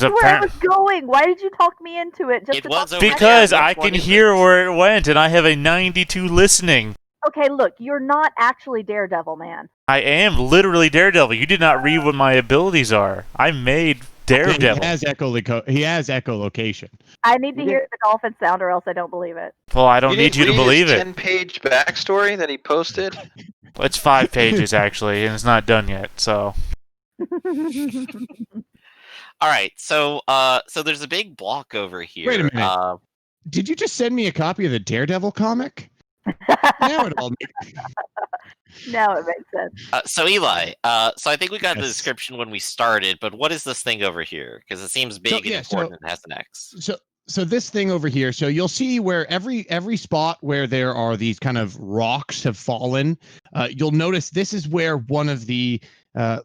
That's where I was going. Why did you talk me into it? It was over because there. I can hear where it went, and I have a 92 listening. Okay, look, you're not actually Daredevil, man. I am literally Daredevil. You did not read what my abilities are. I made Daredevil. He has echolocation. I need to hear the dolphin sound, or else I don't believe it. Well, I don't need you to believe it. 10-page backstory that he posted. It's 5 pages actually, and it's not done yet. So. All right, so there's a big block over here. Wait a minute. Did you just send me a copy of the Daredevil comic? Now it all makes Now it makes sense. So Eli, so I think we got the description when we started, but what is this thing over here? Because it seems big and important and has an X. So this thing over here, so you'll see where every spot where there are these kind of rocks have fallen, you'll notice this is where one of the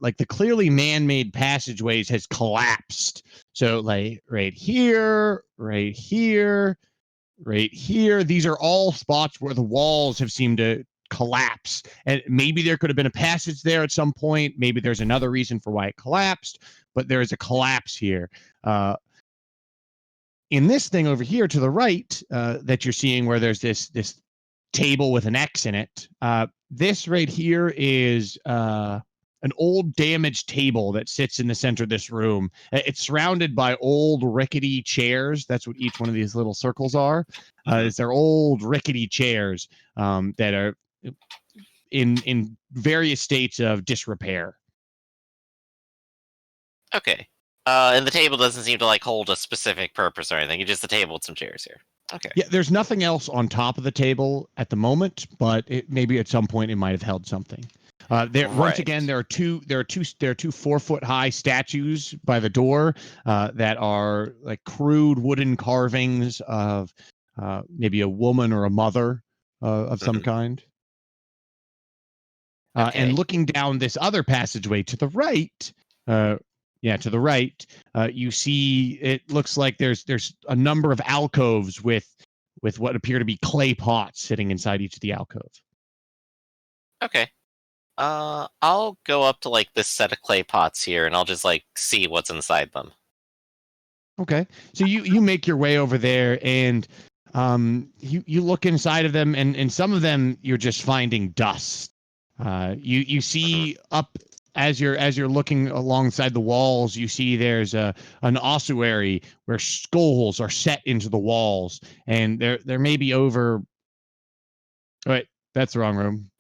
like the clearly man-made passageways has collapsed. So like right here, right here, right here, these are all spots where the walls have seemed to collapse, and maybe there could have been a passage there at some point. Maybe there's another reason for why it collapsed, but there is a collapse here. In this thing over here to the right that you're seeing where there's this table with an X in it, this right here is an old damaged table that sits in the center of this room. It's surrounded by old rickety chairs. That's what each one of these little circles are. They're old rickety chairs that are in various states of disrepair. Okay. And the table doesn't seem to like hold a specific purpose or anything. It's just a table with some chairs here. Okay. Yeah, there's nothing else on top of the table at the moment, but maybe at some point it might have held something. Once again, there are two 4-foot high statues by the door that are like crude wooden carvings of maybe a woman or a mother of some kind. Okay. And looking down this other passageway to the right, to the right, you see it looks like there's a number of alcoves with what appear to be clay pots sitting inside each of the alcove. Okay. I'll go up to like this set of clay pots here, and I'll just like see what's inside them. Okay, so you make your way over there, and you look inside of them, and some of them you're just finding dust. You see up as you're looking alongside the walls, you see there's an ossuary where skulls are set into the walls, and there may be over. Wait, that's the wrong room.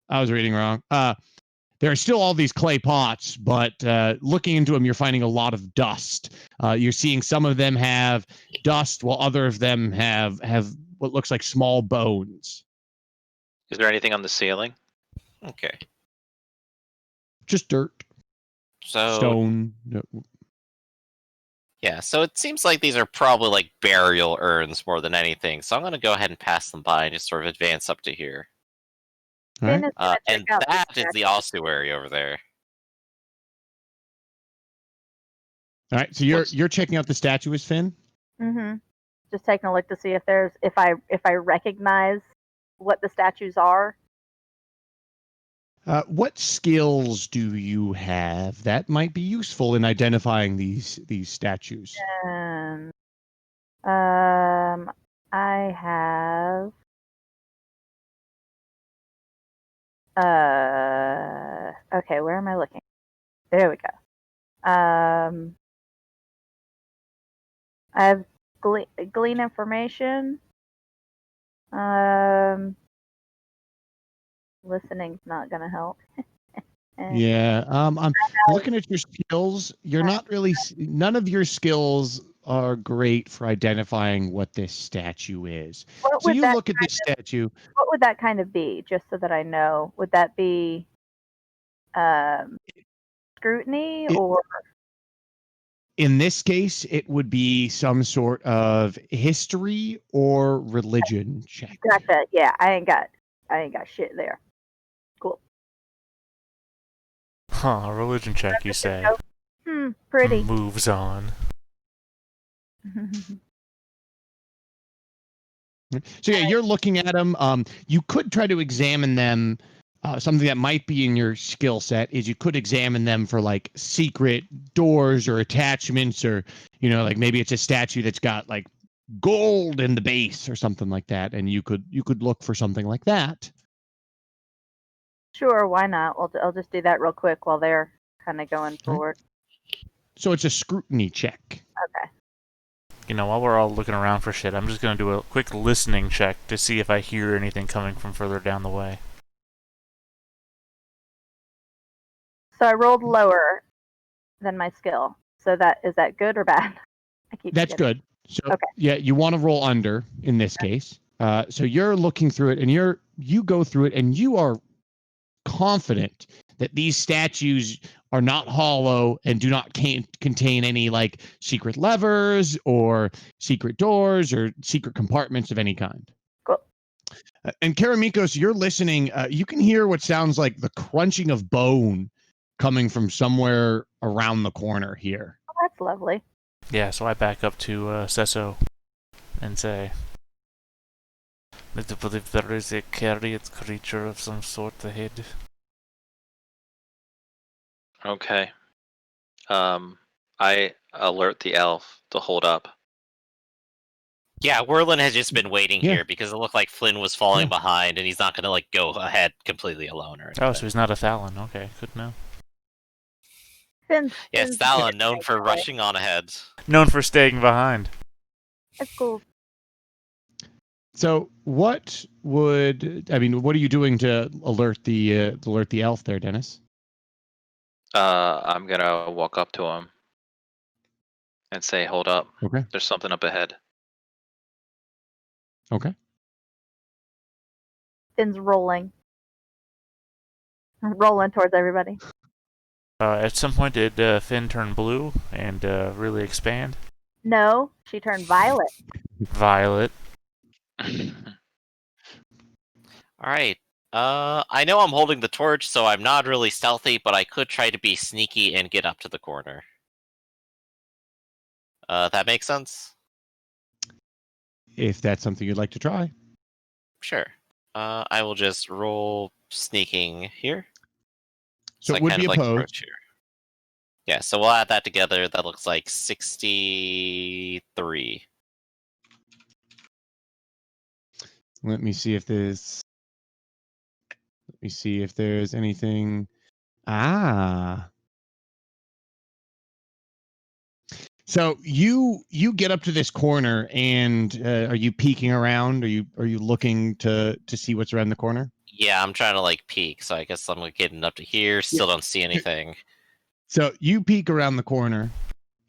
I was reading wrong. There are still all these clay pots, but looking into them, you're finding a lot of dust. You're seeing some of them have dust, while other of them have what looks like small bones. Is there anything on the ceiling? Okay. Just dirt. Stone. No. Yeah, so it seems like these are probably like burial urns more than anything. So I'm going to go ahead and pass them by and just sort of advance up to here. Right. And that is the ossuary over there. All right, so you're checking out the statues, Finn? Mm-hmm. Just taking a look to see if I recognize what the statues are. What skills do you have that might be useful in identifying these statues? I have. Okay, where am I looking? There we go. I have glean information. Listening's not gonna help. Yeah, I'm looking at your skills. You're not really. None of your skills are great for identifying what this statue is. So you look at this statue. What would that kind of be, just so that I know? Would that be scrutiny or? In this case, it would be some sort of history or religion check. Got that? Yeah, I ain't got shit there. Cool. Huh, religion check, you say? Pretty. Moves on. So yeah, you're looking at them. You could try to examine them something that might be in your skill set is you could examine them for like secret doors or attachments, or like maybe it's a statue that's got like gold in the base or something like that, and you could look for something like that. Sure, why not? I'll just do that real quick while they're kind of going forward. So it's a scrutiny check. Okay. While we're all looking around for shit, I'm just going to do a quick listening check to see if I hear anything coming from further down the way. So I rolled lower than my skill. So is that good or bad? That's good. So okay. Yeah, you want to roll under in this case. So you're looking through it, and you go through it, and you are confident that these statues are not hollow and do not contain any like secret levers or secret doors or secret compartments of any kind. Cool. And Karamikos, you're listening. You can hear what sounds like the crunching of bone coming from somewhere around the corner here. Oh, that's lovely. Yeah, so I back up to Sesso and say, I believe there is a carried creature of some sort ahead. Okay. I alert the elf to hold up. Yeah, Werlens has just been waiting Yeah. here because it looked like Flynn was falling behind, and he's not going to go ahead completely alone or anything. Oh, so he's not a Thalon. Okay, good know. Yes, Thalon, known for rushing on ahead. Known for staying behind. That's cool. So what are you doing to alert the elf there, Dennis? I'm gonna walk up to him and say, "Hold up! Okay. There's something up ahead." Okay. Finn's rolling towards everybody. At some point, did Finn turn blue and really expand? No, she turned violet. Violet. Alright. I know I'm holding the torch, so I'm not really stealthy, but I could try to be sneaky and get up to the corner. That makes sense? If that's something you'd like to try. Sure. I will just roll sneaking here. So I it would kind be of opposed. approach here. Yeah, so we'll add that together. That looks like 63. Let me see if there's anything. So you get up to this corner, and are you peeking around? Are you looking to see what's around the corner? Yeah, I'm trying to peek, so I guess I'm getting up to here. Still don't see anything. So you peek around the corner,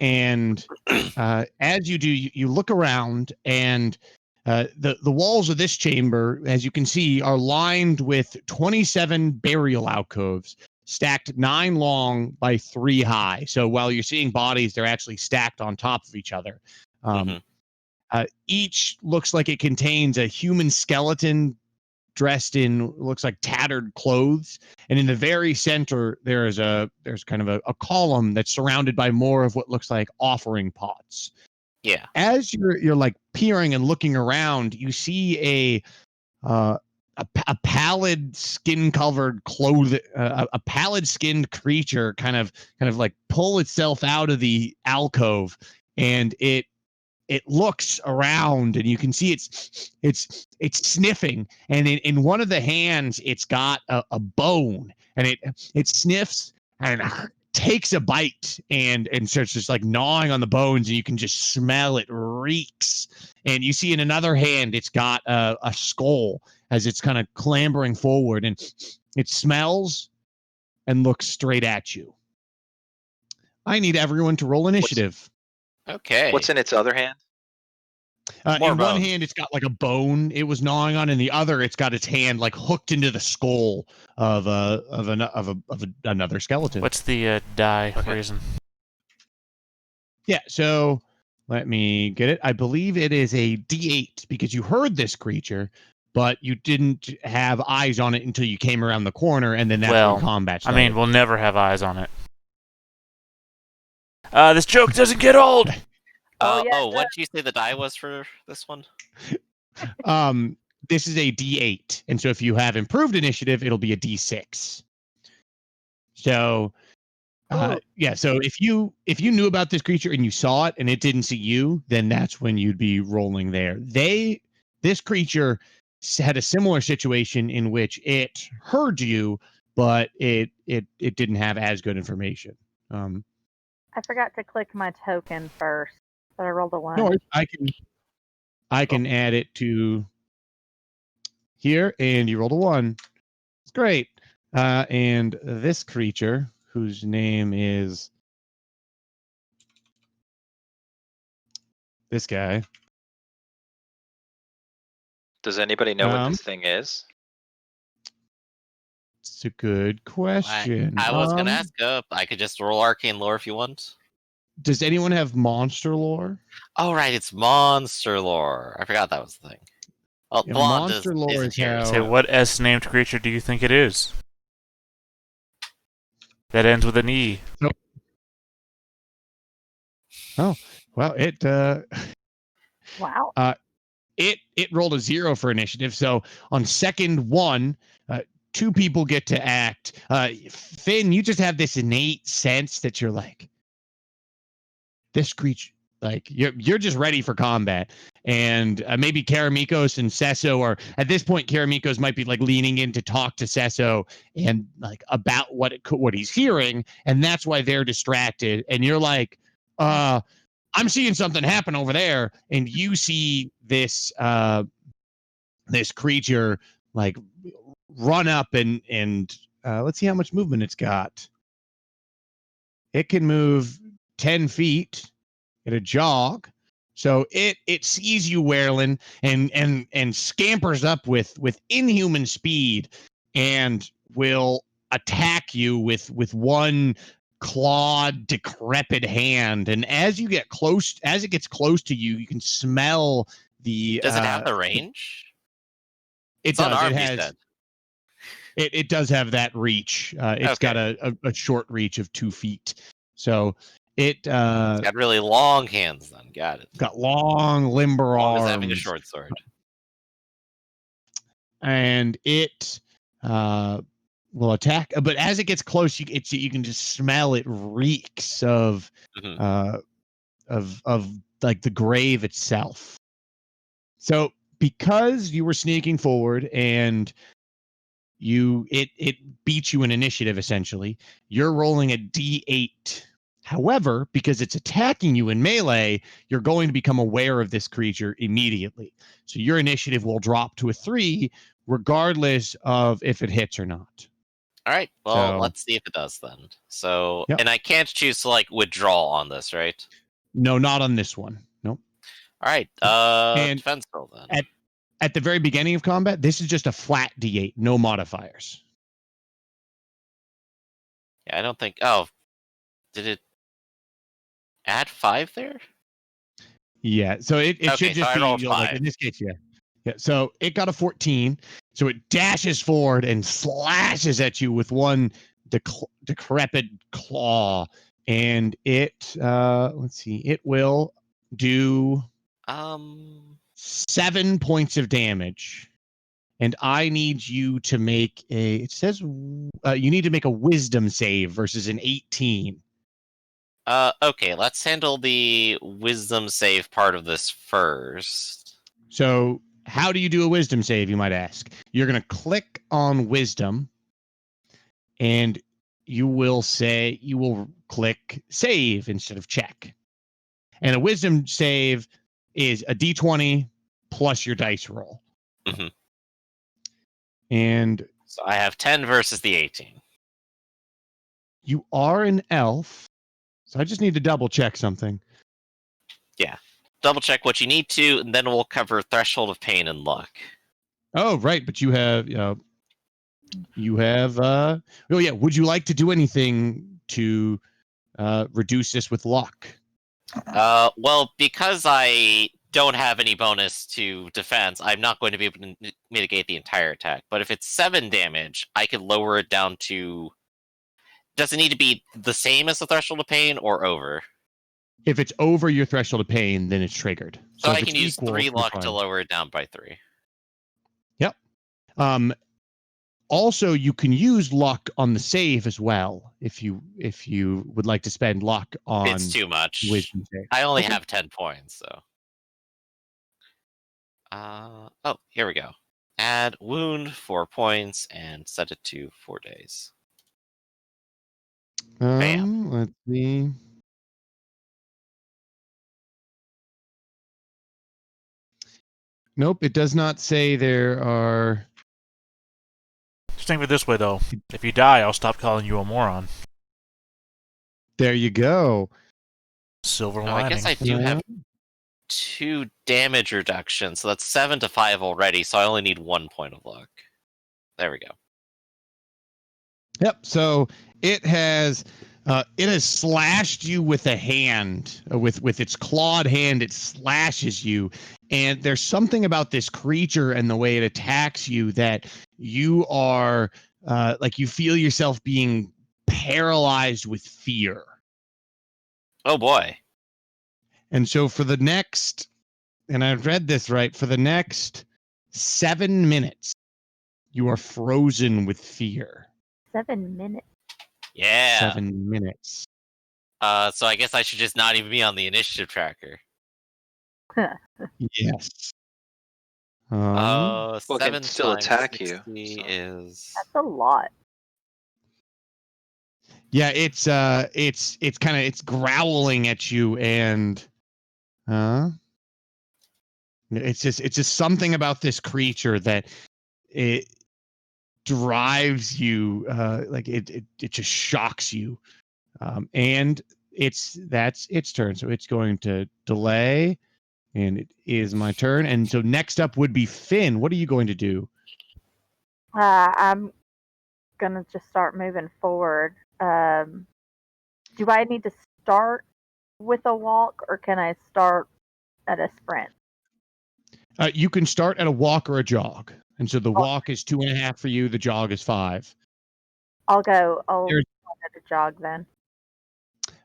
and as you do, you look around, and the walls of this chamber, as you can see, are lined with 27 burial alcoves, stacked 9 long by 3 high. So while you're seeing bodies, they're actually stacked on top of each other. Each looks like it contains a human skeleton dressed in looks like tattered clothes, and in the very center there's kind of a column that's surrounded by more of what looks like offering pots. Yeah. As you're like peering and looking around, you see a pallid skin covered a pallid skinned creature kind of like pull itself out of the alcove, and it looks around, and you can see it's sniffing, and in one of the hands it's got a bone, and it sniffs and takes a bite and starts just like gnawing on the bones, and you can just smell it reeks. And you see in another hand it's got a skull as it's kind of clambering forward, and it smells and looks straight at you. I need everyone to roll initiative. Okay. What's in its other hand? More In one bones. hand, it's got like a bone it was gnawing on. In the other, it's got its hand like hooked into the skull of another skeleton. What's the die Okay. reason? Yeah, so let me get it. I believe it is a D8 because you heard this creature, but you didn't have eyes on it until you came around the corner, and then that's when combat started. I mean, we'll never have eyes on it. This joke doesn't get old. Oh, yeah, what did you say the die was for this one? this is a D8, and so if you have improved initiative, it'll be a D6. So, yeah. So if you knew about this creature and you saw it and it didn't see you, then that's when you'd be rolling there. This creature had a similar situation in which it heard you, but it didn't have as good information. I forgot to click my token first, but I rolled a 1. No, I can add it to here, and you rolled a 1. It's great. And this creature, whose name is this guy. Does anybody know what this thing is? It's a good question. I was gonna ask. I could just roll arcane lore if you want. Does anyone have monster lore? Oh right, it's monster lore. I forgot that was the thing. Well, Yeah, blonde monster lore isn't is here, how- Say, what S-named creature do you think it is? That ends with an E. Oh, well, it Wow. it rolled a 0 for initiative. So on second one, 2 people get to act. Finn, you just have this innate sense that you're like, this creature, like you're just ready for combat. And maybe Karamikos and Sesso are at this point. Karamikos might be like leaning in to talk to Sesso and like about what he's hearing, and that's why they're distracted. And you're like, I'm seeing something happen over there, and you see this this creature like run up and let's see how much movement it's got. It can move 10 feet at a jog. So it sees you, Werlen, and scampers up with inhuman speed and will attack you with one clawed, decrepit hand. And as it gets close to you, you can smell the. Does it have the range? It does. Unarmed, It you has. said. It does have that reach. It's got a short reach of 2 feet. So it's got really long hands. Then got it. Got long, limber Long arms. as having a short sword. And it will attack, but as it gets close, you can just smell it reeks of like the grave itself. So because you were sneaking forward and it beats you in initiative, essentially, you're rolling a D8. However, because it's attacking you in melee, you're going to become aware of this creature immediately. So your initiative will drop to a 3, regardless of if it hits or not. All right. Well, let's see if it does then. So, Yep. And I can't choose to like withdraw on this, right? No, not on this one. Nope. All right. And defense roll then. At the very beginning of combat, this is just a flat D8, no modifiers. Yeah, I don't think. Oh, did it add 5 there? Yeah, so it Okay, should just so I be rolled like 5. in this case, yeah. Yeah, so it got a 14. So it dashes forward and slashes at you with one decrepit claw, and it let's see, it will do 7 points of damage. And I need you to make it says you need to make a wisdom save versus an 18. Okay, let's handle the wisdom save part of this first. So how do you do a wisdom save, you might ask? You're going to click on wisdom, and you will click save instead of check. And a wisdom save is a d20 plus your dice roll. Mm-hmm. And so I have 10 versus the 18. You are an elf, so I just need to double check something. Yeah. Double check what you need to, and then we'll cover threshold of pain and luck. Oh, right, but you have oh yeah, would you like to do anything to reduce this with luck? Well, because I don't have any bonus to defense, I'm not going to be able to mitigate the entire attack. But if it's 7 damage, I could lower it down to... Does it need to be the same as the threshold of pain or over? If it's over your threshold of pain, then it's triggered. So if I can it's use equal, 3 you're luck fine. to lower it down by 3. Also, you can use luck on the save as well if you would like to spend luck on It's too much. wisdom save. I only Okay. have 10 points, so. Oh, here we go. Add wound 4 points and set it to 4 days. Bam. Let's see. Nope, it does not say there are. Just think of it this way, though. If you die, I'll stop calling you a moron. There you go. Silver Oh, lining. I guess I do have 2 damage reduction, so that's 7 to 5 already, so I only need 1 point of luck. There we go. Yep. So it has slashed you with a hand, with its clawed hand. It slashes you, and there's something about this creature and the way it attacks you that you are like you feel yourself being paralyzed with fear. Oh boy. And so for the next, and I've read this right, for the next 7 minutes, you are frozen with fear. 7 minutes. Yeah. 7 minutes. So I guess I should just not even be on the initiative tracker. Yes. Well, it 7 can still times attack 60 you, so. is... That's a lot. Yeah, it's kind of it's growling at you, and it's just something about this creature that it drives you, like it just shocks you, and that's its turn, so it's going to delay, and it is my turn, and so next up would be Finn. What are you going to do? I'm gonna just start moving forward. Do I need to start with a walk, or can I start at a sprint? You can start at a walk or a jog, and so the walk is 2.5 for you. The jog is 5. I'll start There's- at a jog then.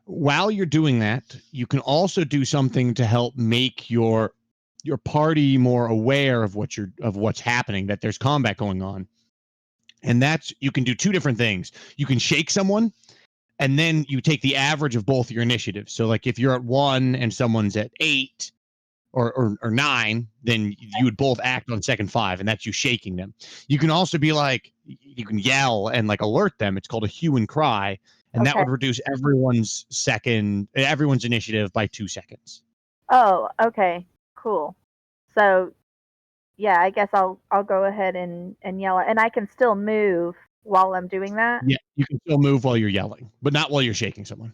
While you're doing that, you can also do something to help make your party more aware of what's happening, that there's combat going on. And that's, you can do 2 different things. You can shake someone, and then you take the average of both your initiatives. So like if you're at 1 and someone's at 8 or 9, then you would both act on second 5, and that's you shaking them. You can also be like, you can yell and like alert them. It's called a hue and cry, and that Okay. would reduce everyone's initiative by 2 seconds. Oh, okay, cool. So, yeah, I guess I'll go ahead and yell, and I can still move while I'm doing that. Yeah, you can still move while you're yelling, but not while you're shaking someone.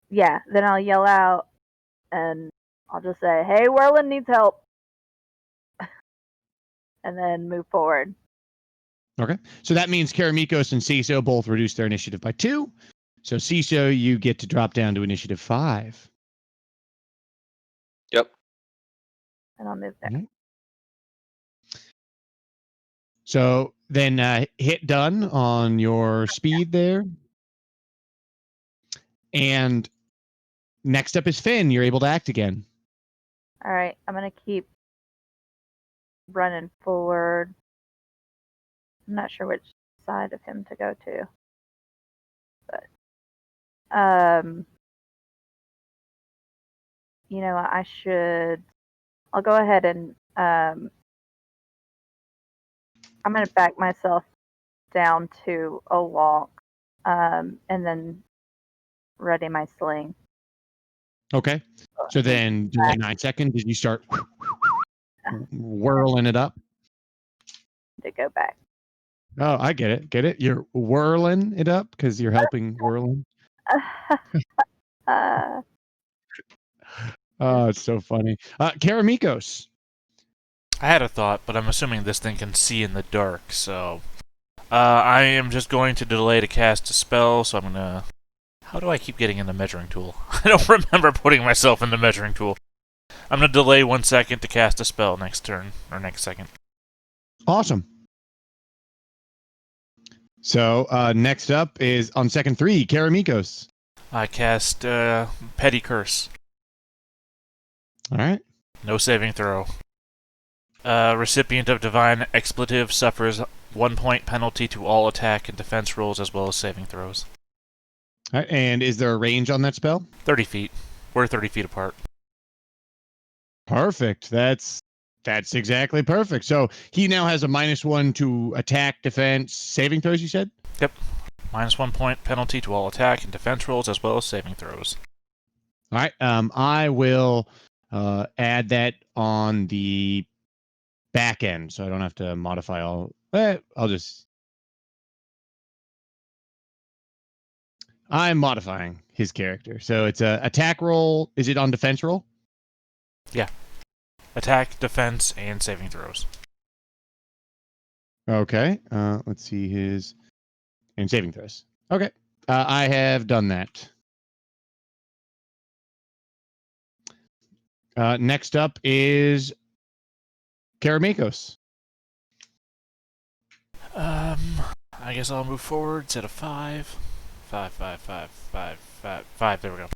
Yeah, then I'll yell out, and I'll just say, "Hey, Werlens needs help," and then move forward. Okay, so that means Karamikos and Ciso both reduce their initiative by 2. So Ciso, you get to drop down to initiative 5. Yep. And I'll move there. Mhm. So then hit done on your speed there. And next up is Finn. You're able to act again. All right, I'm gonna keep running forward. I'm not sure which side of him to go to, but you know, I'll go ahead and I'm gonna back myself down to a walk, and then ready my sling. Okay. So then, do like 9 seconds. Did you start whirling it up? To go back. Oh, I get it. Get it? You're whirling it up because you're helping whirling. Oh, it's so funny. Karamikos. I had a thought, but I'm assuming this thing can see in the dark, so... I am just going to delay to cast a spell, so I'm gonna... How do I keep getting in the measuring tool? I don't remember putting myself in the measuring tool. I'm gonna delay 1 second to cast a spell next turn, or next second. Awesome. So next up is on second 3, Karamikos. I cast Petty Curse. All right. No saving throw. Recipient of divine expletive suffers 1 point penalty to all attack and defense rolls as well as saving throws. All right, and is there a range on that spell? 30 feet. We're 30 feet apart. Perfect. That's exactly perfect. So he now has a -1 to attack, defense, saving throws. You said. Yep. -1 point penalty to all attack and defense rolls as well as saving throws. All right. I will add that on the back end, so I don't have to modify all. I'll just. I'm modifying his character, so it's a attack roll. Is it on defense roll? Yeah. Attack, defense, and saving throws. Okay. Let's see his and saving throws. Okay. I have done that. Next up is Karamikos. I guess I'll move forward. Set of 5. 5, 5, 5, 5, 5, 5. There we go.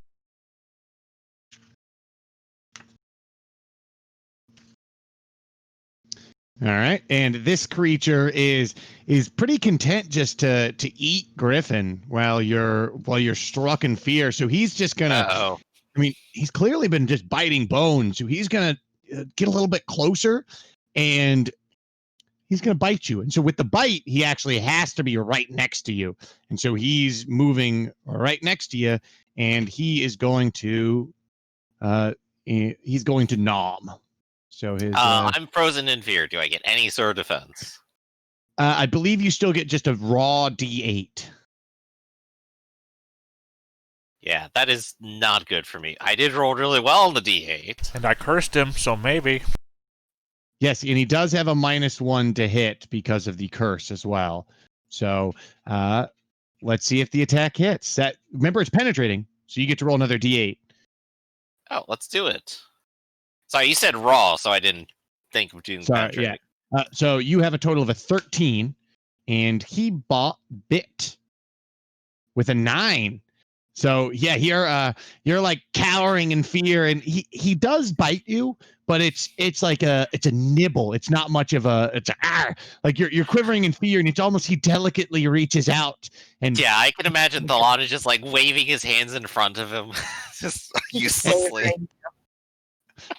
All right, and this creature is pretty content just to eat Griffin while you're struck in fear. So he's just gonna. Uh-oh. I mean, he's clearly been just biting bones. So he's gonna get a little bit closer, and he's gonna bite you. And so with the bite, he actually has to be right next to you. And so he's moving right next to you, and he is going to nom. So his. I'm frozen in fear. Do I get any sort of defense? I believe you still get just a raw D8. Yeah, that is not good for me. I did roll really well on the D8. And I cursed him, so maybe. Yes, and he does have a -1 to hit because of the curse as well. So let's see if the attack hits. Remember, it's penetrating, so you get to roll another D8. Oh, let's do it. Sorry, you said raw, so I didn't think of doing penetrating. Yeah. So you have a total of a 13, and he bit with a 9. So yeah, you're like cowering in fear, and he does bite you, but it's like it's a nibble. It's not much of like you're quivering in fear, and it's almost he delicately reaches out and Yeah, I can imagine Thalon is just like waving his hands in front of him, just uselessly.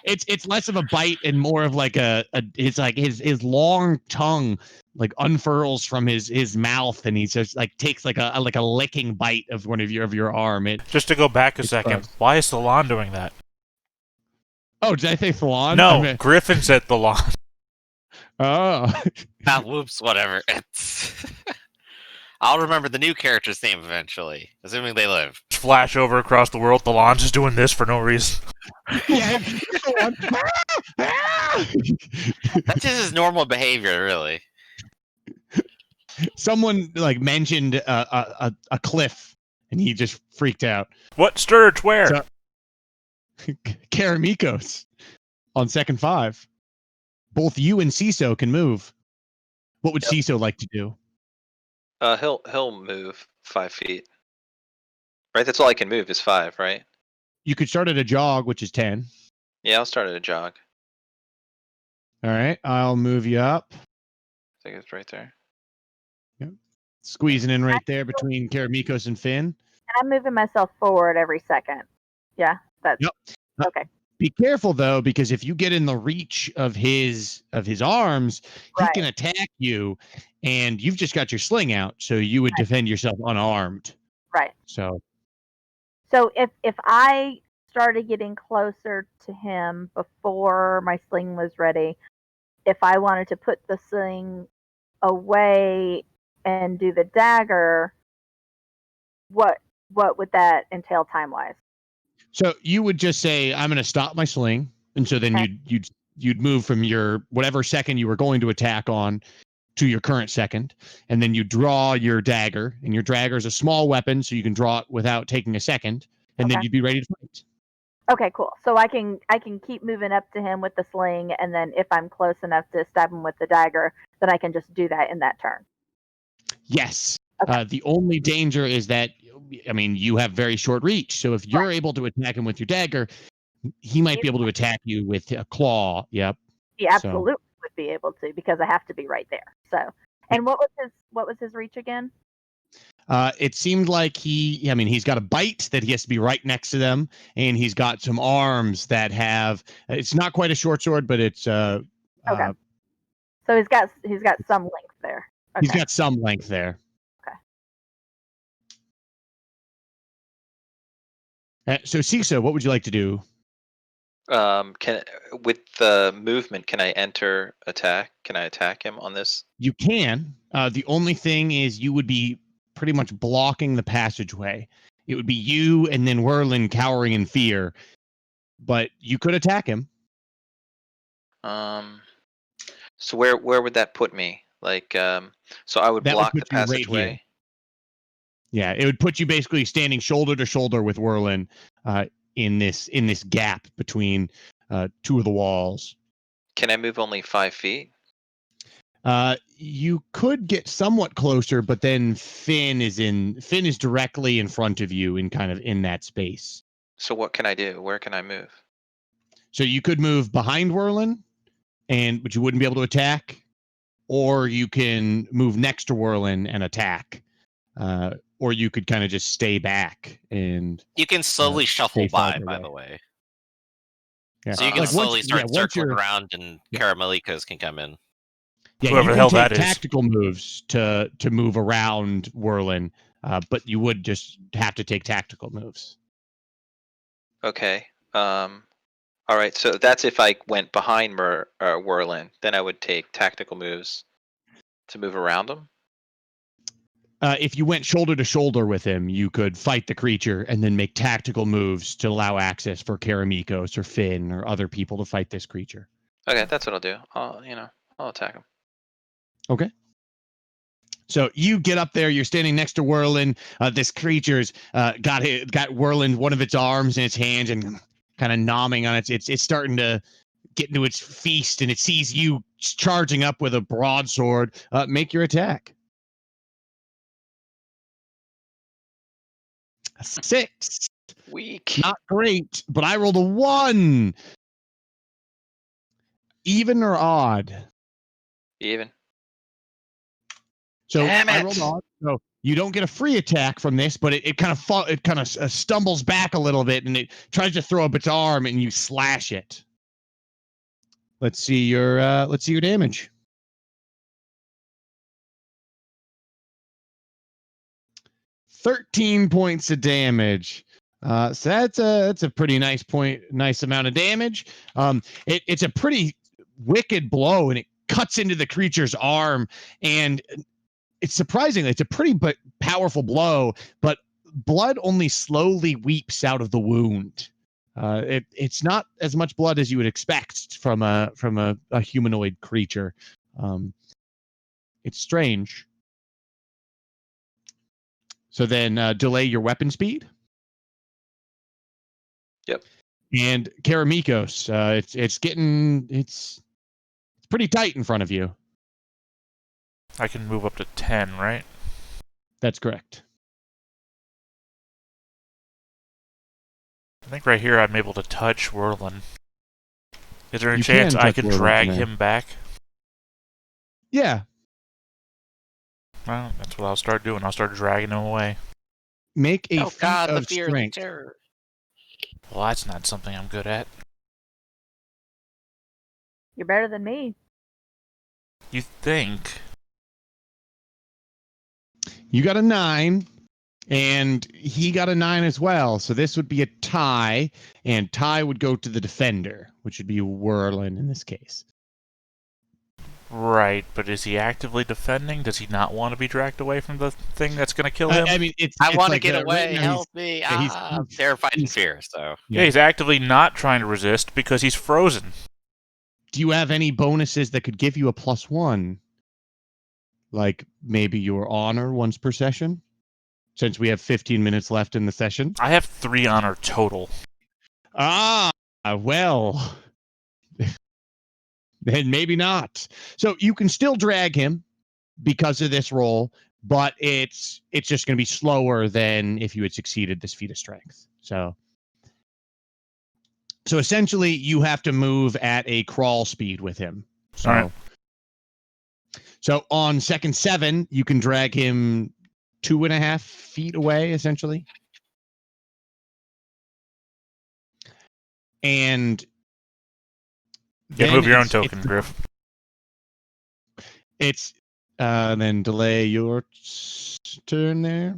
It's less of a bite and more of like it's like his long tongue like unfurls from his mouth, and he just like takes like a licking bite of one of your arm. Just to go back a second, gross. why is Thalon doing that? Oh, did I say Thalon? No, Griffin said Thalon. Oh. Ah, whoops, whatever. I'll remember the new character's name eventually, assuming they live. Flash over across the world, Thalon's just doing this for no reason. Yeah. That's just his normal behavior, really. Someone like mentioned a cliff, and he just freaked out. What Sturge? Where? So- Karamikos on second 5. Both you and CISO can move. What would CISO like to do? He'll move 5 feet. Right, that's all I can move is 5, right? You could start at a jog, which is 10. Yeah, I'll start at a jog. All right, I'll move you up. I think it's right there. Squeezing in right there between Karamikos and Finn. And I'm moving myself forward every second. Yeah, that's Yep. okay. Be careful though, because if you get in the reach of his arms, he Right. can attack you, and you've just got your sling out, so you would defend yourself unarmed. Right. So So if I started getting closer to him before my sling was ready, if I wanted to put the sling away and do the dagger, what would that entail time-wise? So you would just say, "I'm going to stop my sling," and so then Okay. you'd move from your whatever second you were going to attack on to your current second, and then you draw your dagger, and your dagger is a small weapon, so you can draw it without taking a second, and then Okay. you'd be ready to fight. Okay, cool. So I can keep moving up to him with the sling, and then if I'm close enough to stab him with the dagger, then I can just do that in that turn. Yes. Okay. The only danger is that, I mean, you have very short reach. So if you're able to attack him with your dagger, he might be able to attack you with a claw. Yep. He absolutely would be able to because I have to be right there. So, and what was his reach again? It seemed like he's got a bite that he has to be right next to them, and he's got some arms that have. It's not quite a short sword, but it's Okay. So he's got some length there. Okay. He's got some length there. Okay. So Cisa, what would you like to do? With the movement, can I enter attack? Can I attack him on this? You can. The only thing is you would be pretty much blocking the passageway. It would be you and then Werlens cowering in fear, but you could attack him. So where would that put me? Like, so I would That block would the put you right passageway. here. Yeah, it would put you basically standing shoulder to shoulder with Werlens in this gap between two of the walls. Can I move only 5 feet? You could get somewhat closer, but then Finn is directly in front of you in kind of in that space. So what can I do? Where can I move? So you could move behind Werlens, but you wouldn't be able to attack, or you can move next to Werlens and attack, or you could kind of just stay back and. You can slowly shuffle stay by, farther by away. the way. Yeah. So you can Like slowly start once circling you're- around, and Yeah. Caramelicos can come in. Yeah, Whoever you the can hell take that is. tactical moves to move around Werlens, but you would just have to take tactical moves. Okay. All right. So that's if I went behind Werlens, then I would take tactical moves to move around him. If you went shoulder to shoulder with him, you could fight the creature and then make tactical moves to allow access for Karamikos or Finn or other people to fight this creature. Okay, that's what I'll do. I'll attack him. Okay. So you get up there. You're standing next to Werlens. This creature's got Werlens one of its arms in its hands and kind of nomming on it. It's starting to get into its feast, and it sees you charging up with a broadsword. Make your attack. 6. Weak. Not great, but I rolled a 1. Even or odd? Even. So Damn I it. rolled odd. So you don't get a free attack from this, but it kind of stumbles back a little bit, and it tries to throw up its arm, and you slash it. Let's see your damage. 13 points of damage. So that's a pretty nice amount of damage. It's a pretty wicked blow, and it cuts into the creature's arm, and it's surprisingly it's a pretty powerful blow, but blood only slowly weeps out of the wound. It's not as much blood as you would expect from a humanoid creature. It's strange. So then delay your weapon speed. Yep. And Karamikos, it's pretty tight in front of you. I can move up to 10, right? That's correct. I think right here I'm able to touch Werlens. Is there a You chance can I touch can Werlens drag from there. him back? Yeah. Well, that's what I'll start doing. I'll start dragging him away. Make a Oh feat god, the of fear, the strength. terror. Well, that's not something I'm good at. You're better than me. You think? You got a 9, and he got a 9 as well. So this would be a tie, and tie would go to the defender, which would be Werlens in this case. Right, but is he actively defending? Does he not want to be dragged away from the thing that's going to kill him? I mean, it's. I it's want to like get right away. now Help me! he's- I'm terrified in fear. So Yeah, he's actively not trying to resist because he's frozen. Do you have any bonuses that could give you a +1? Like maybe your honor once per session? Since we have 15 minutes left in the session. I have 3 honor total. Ah, well. Then maybe not. So you can still drag him because of this roll, but it's just going to be slower than if you had succeeded this feat of strength. So essentially, you have to move at a crawl speed with him. So All right. So on second 7, you can drag him 2.5 feet away, essentially. And Yeah, move your own token, Griff. It's then delay your turn there.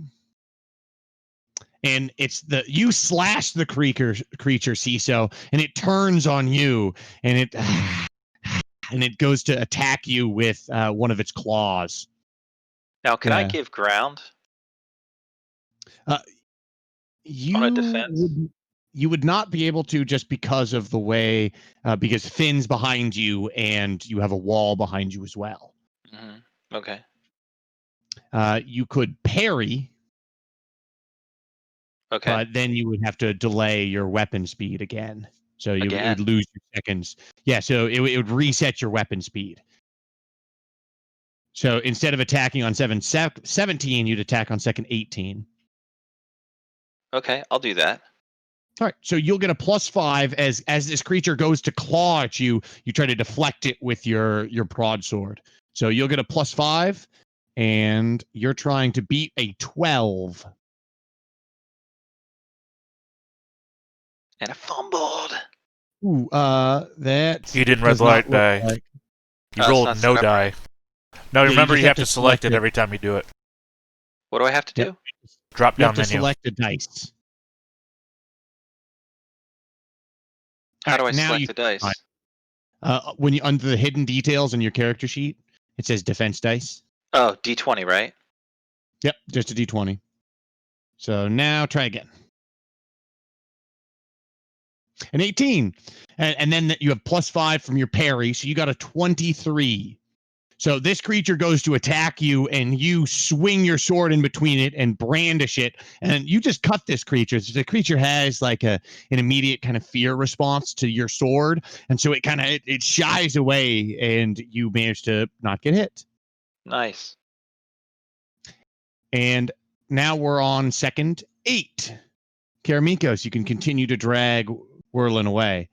And it's you slash the creature CISO, and it turns on you, and it goes to attack you with one of its claws. Now, can I give ground? On a defense? You would not be able to, just because of the way, because Finn's behind you and you have a wall behind you as well. Mm-hmm. Okay. You could parry. Okay. But then you would have to delay your weapon speed again. So you would lose your seconds. Yeah, so it would reset your weapon speed. So instead of attacking on 17, you'd attack on second 18. Okay, I'll do that. All right, so you'll get a +5 as this creature goes to claw at you. You try to deflect it with your broadsword. So you'll get a +5, and you're trying to beat a 12. And I fumbled. Ooh, that You didn't does roll the right not look die. like. You it's rolled not no separate. die. No, Yeah, remember just you have to select it it. every time you do it. What do I have to do? Yep. Drop You have down to menu. select a dice. How do I now select you the dice? when you under the hidden details on your character sheet, it says defense dice. Oh, D20, right? Yep, just a D20. So now try again. An 18, and then you have +5 from your parry, so you got a 23. So this creature goes to attack you, and you swing your sword in between it and brandish it, and you just cut this creature. The creature has like an immediate kind of fear response to your sword, and so it shies away, and you manage to not get hit. Nice. And now we're on second 8. Karamikos, you can continue to drag Werlens away.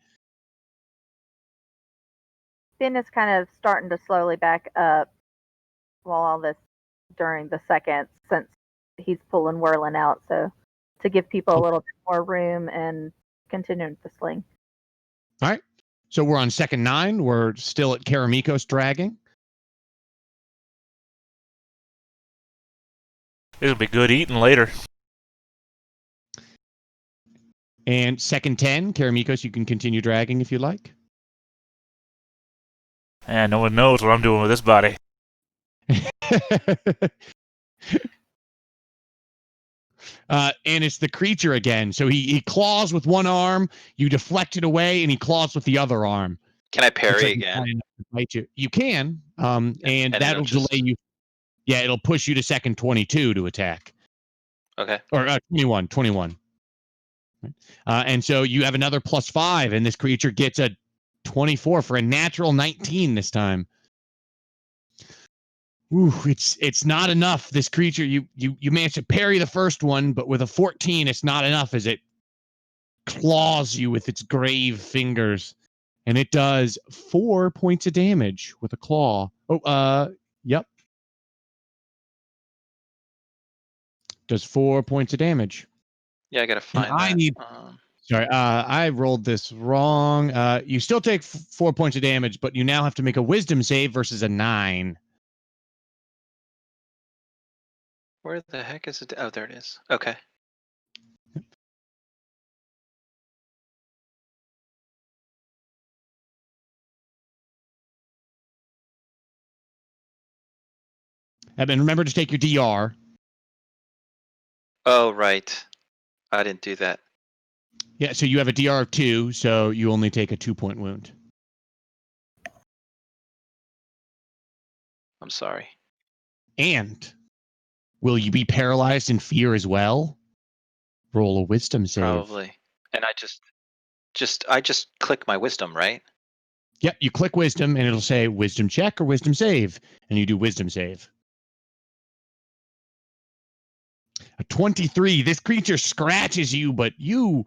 Finn is kind of starting to slowly back up while all this during the second, since he's pulling Werlens out, so to give people a little bit more room and continuing to sling. All right. So we're on second 9. We're still at Karamikos dragging. It'll be good eating later. And second 10, Karamikos, you can continue dragging if you like. And no one knows what I'm doing with this body. And it's the creature again. So he claws with one arm, you deflect it away, and he claws with the other arm. Can I parry again? You can, and that'll delay you. Yeah, it'll push you to second 22 to attack. Okay. Or 21. And so you have another +5, and this creature gets a 24 for a natural 19 this time. Ooh, it's not enough. This creature, you managed to parry the first one, but with a 14, it's not enough as it claws you with its grave fingers, and it does 4 points of damage with a claw. Yep, does 4 points of damage. Yeah, I gotta find and I that. need. Sorry, I rolled this wrong. You still take 4 points of damage, but you now have to make a Wisdom save versus a 9. Where the heck is it? Oh, there it is. Okay. And remember to take your DR. Oh, right. I didn't do that. Yeah, so you have a DR of 2, so you only take a 2-point wound. I'm sorry. And will you be paralyzed in fear as well? Roll a Wisdom save. Probably. And I just click my wisdom, right? Yep, you click Wisdom, and it'll say Wisdom check or Wisdom save, and you do Wisdom save. A 23. This creature scratches you, but you're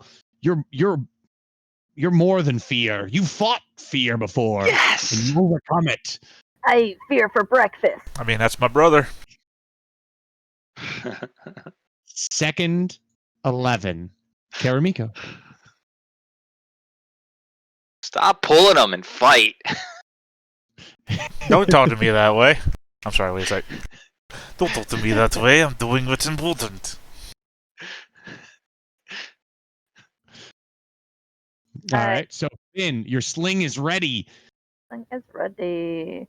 more than fear. You fought fear before. Yes. And you overcome it. I eat fear for breakfast. I mean, that's my brother. Second, 11. Karamiko. Stop pulling them and fight. Don't talk to me that way. I'm sorry, wait a sec. Don't talk to me that way. I'm doing what's important. All right. So, Finn, your sling is ready. Sling is ready.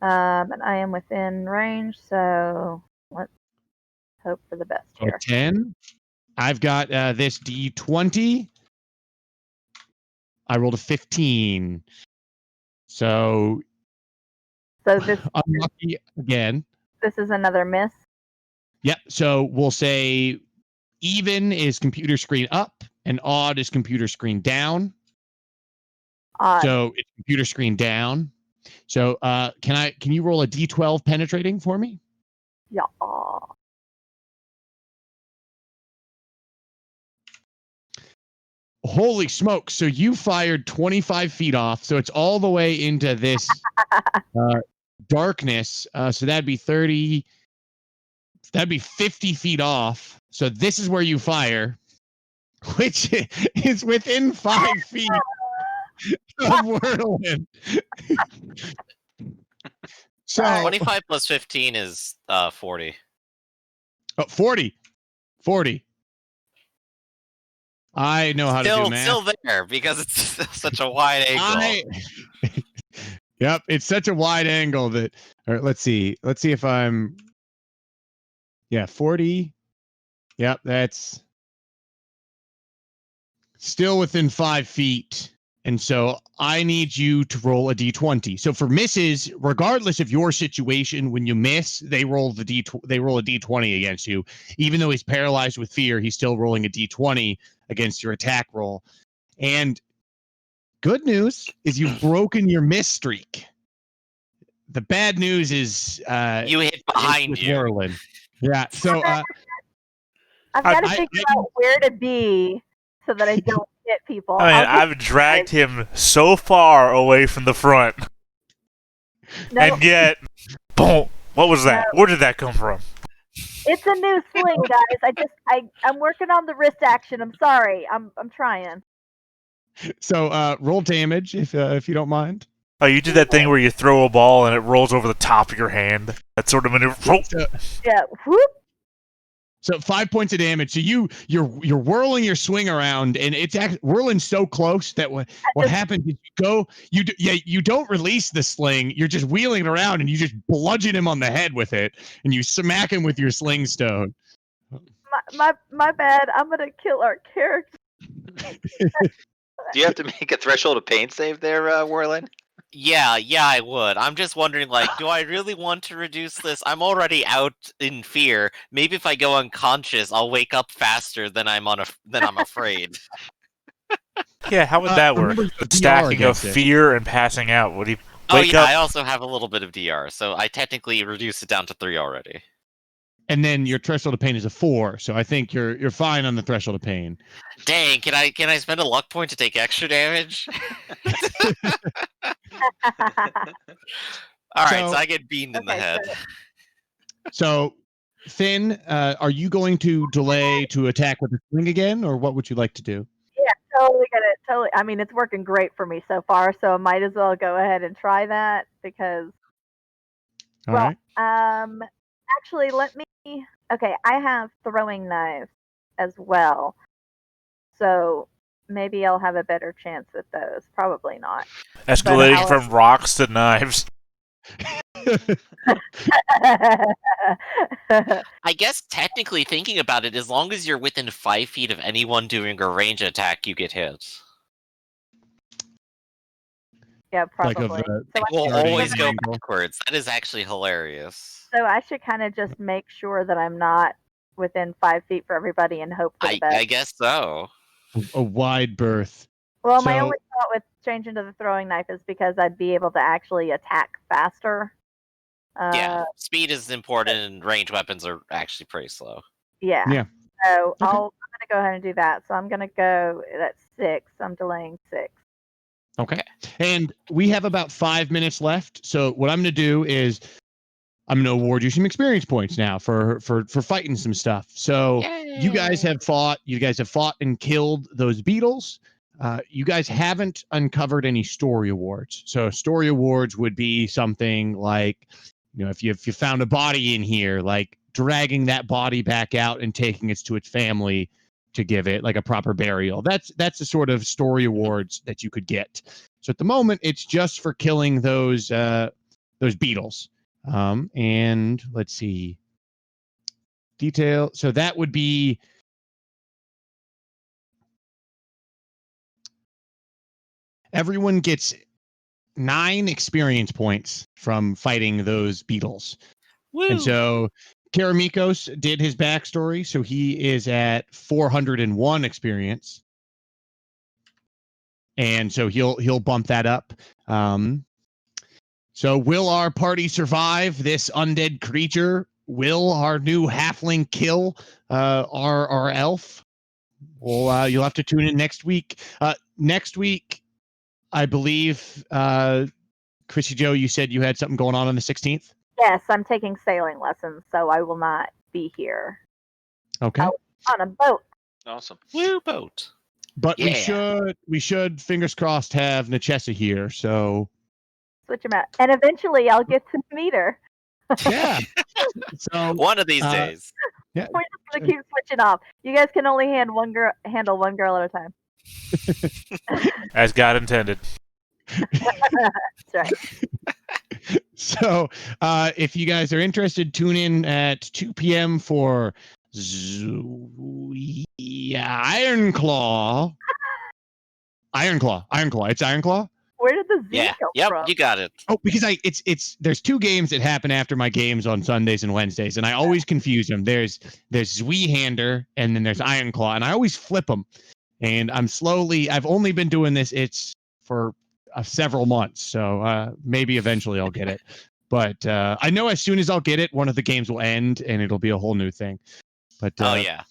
And I am within range, so let's hope for the best So here. 10. I've got this D20. I rolled a 15. So this unlucky again. This is another miss. Yep. So we'll say even is computer screen up and odd is computer screen down. Odd. So it's computer screen down. So can you roll a D12 penetrating for me? Yeah. Holy smoke. So you fired 25 feet off. So it's all the way into this darkness. So that'd be 30. That'd be 50 feet off. So this is where you fire, which is within 5 feet of Whirlwind. So 25 plus 15 is 40. 40. 40. I know how to do math. Still there because it's such a wide angle. Yep, it's such a wide angle that. All right, let's see. Let's see if I'm. Yeah, 40. Yep, that's still within 5 feet. And so I need you to roll a d20. So for misses, regardless of your situation, when you miss, they roll a d20 against you. Even though he's paralyzed with fear, he's still rolling a d20 against your attack roll. And good news is you've broken your miss streak. The bad news is you hit behind you. Werlens. Yeah. So I've got to figure out where to be so that I don't hit people. I mean, I've dragged him so far away from the front. No. And yet, boom! What was that? No. Where did that come from? It's a new sling, guys. I'm working on the wrist action. I'm sorry. I'm trying. So roll damage if you don't mind. Oh, you did that thing where you throw a ball and it rolls over the top of your hand. That sort of maneuver. Yeah. Whoop. So 5 points of damage. So you're whirling your swing around, and it's whirling so close that what happens is you don't release the sling. You're just wheeling it around, and you just bludgeon him on the head with it, and you smack him with your sling stone. My bad. I'm gonna kill our character. Do you have to make a threshold of pain save there, Werlens? Yeah, I would. I'm just wondering, do I really want to reduce this? I'm already out in fear. Maybe if I go unconscious, I'll wake up faster than I'm afraid. Yeah, how would that work? Stacking of fear and passing out. Would he wake up? I also have a little bit of DR, so I technically reduced it down to 3 already. And then your threshold of pain is a 4, so I think you're fine on the threshold of pain. Dang, can I spend a luck point to take extra damage? Alright, so I get beamed in the head. So, Finn, are you going to delay to attack with the swing again, or what would you like to do? Yeah, totally. I mean, it's working great for me so far, so I might as well go ahead and try that because. All right. Actually, let me. Okay, I have throwing knives as well, so maybe I'll have a better chance with those. Probably not. Escalating from rocks to knives. I guess technically thinking about it, as long as you're within 5 feet of anyone doing a range attack, you get hit. Yeah, probably. So we'll always go backwards. That is actually hilarious. So I should kind of just make sure that I'm not within 5 feet for everybody and hope for the best. I guess so. A wide berth. Well, my only thought with changing to the throwing knife is because I'd be able to actually attack faster. Yeah, speed is important, and range weapons are actually pretty slow. Yeah. So I'm going to go ahead and do that. So I'm going to go at 6. I'm delaying 6. Okay. And we have about 5 minutes left. So what I'm going to do is I'm going to award you some experience points now for fighting some stuff. So you guys have fought and killed those beetles. You guys haven't uncovered any story awards. So story awards would be something like, if you found a body in here, like dragging that body back out and taking it to its family to give it like a proper burial. That's the sort of story awards that you could get. So at the moment, it's just for killing those beetles. And let's see. Detail. So that would be everyone gets 9 experience points from fighting those beetles. Woo! And so Karamikos did his backstory, so he is at 401 experience. And so he'll bump that up. So will our party survive this undead creature? Will our new halfling kill our elf? Well, you'll have to tune in next week. Next week, I believe, Chrissy Joe, you said you had something going on the 16th? Yes, I'm taking sailing lessons, so I will not be here. Okay. On a boat. Awesome. Woo boat. But Yeah. we should, fingers crossed, have Nachessa here, so... Switch them out. And eventually I'll get to meet her. Yeah. So One of these days. Yeah. We're just going to keep switching off. You guys can only handle one girl at a time. As God intended. That's right. So, if you guys are interested, tune in at 2 p.m. for Ironclaw. It's Ironclaw. Where did the Z Yeah. come Yep. from? You got it. Oh, because it's there's 2 games that happen after my games on Sundays and Wednesdays, and I always confuse them. There's Zweihander and then there's Ironclaw, and I always flip them. And I've only been doing this. It's for several months, so maybe eventually I'll get it. But I know as soon as I'll get it, one of the games will end, and it'll be a whole new thing. But Oh yeah.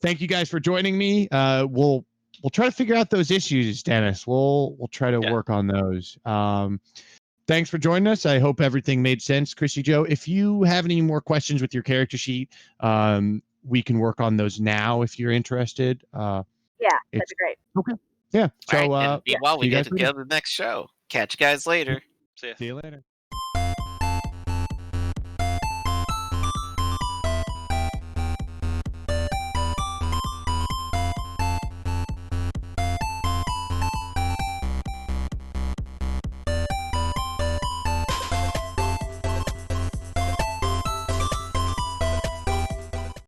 thank you guys for joining me. We'll try to figure out those issues, Dennis. We'll try to work on those. Thanks for joining us. I hope everything made sense, Chrissy Joe. If you have any more questions with your character sheet, we can work on those now if you're interested. Yeah, that'd be great. Okay. Yeah. So All right, and meanwhile, we see you get guys to later. go to the next show. Catch you guys later. See ya. See you later.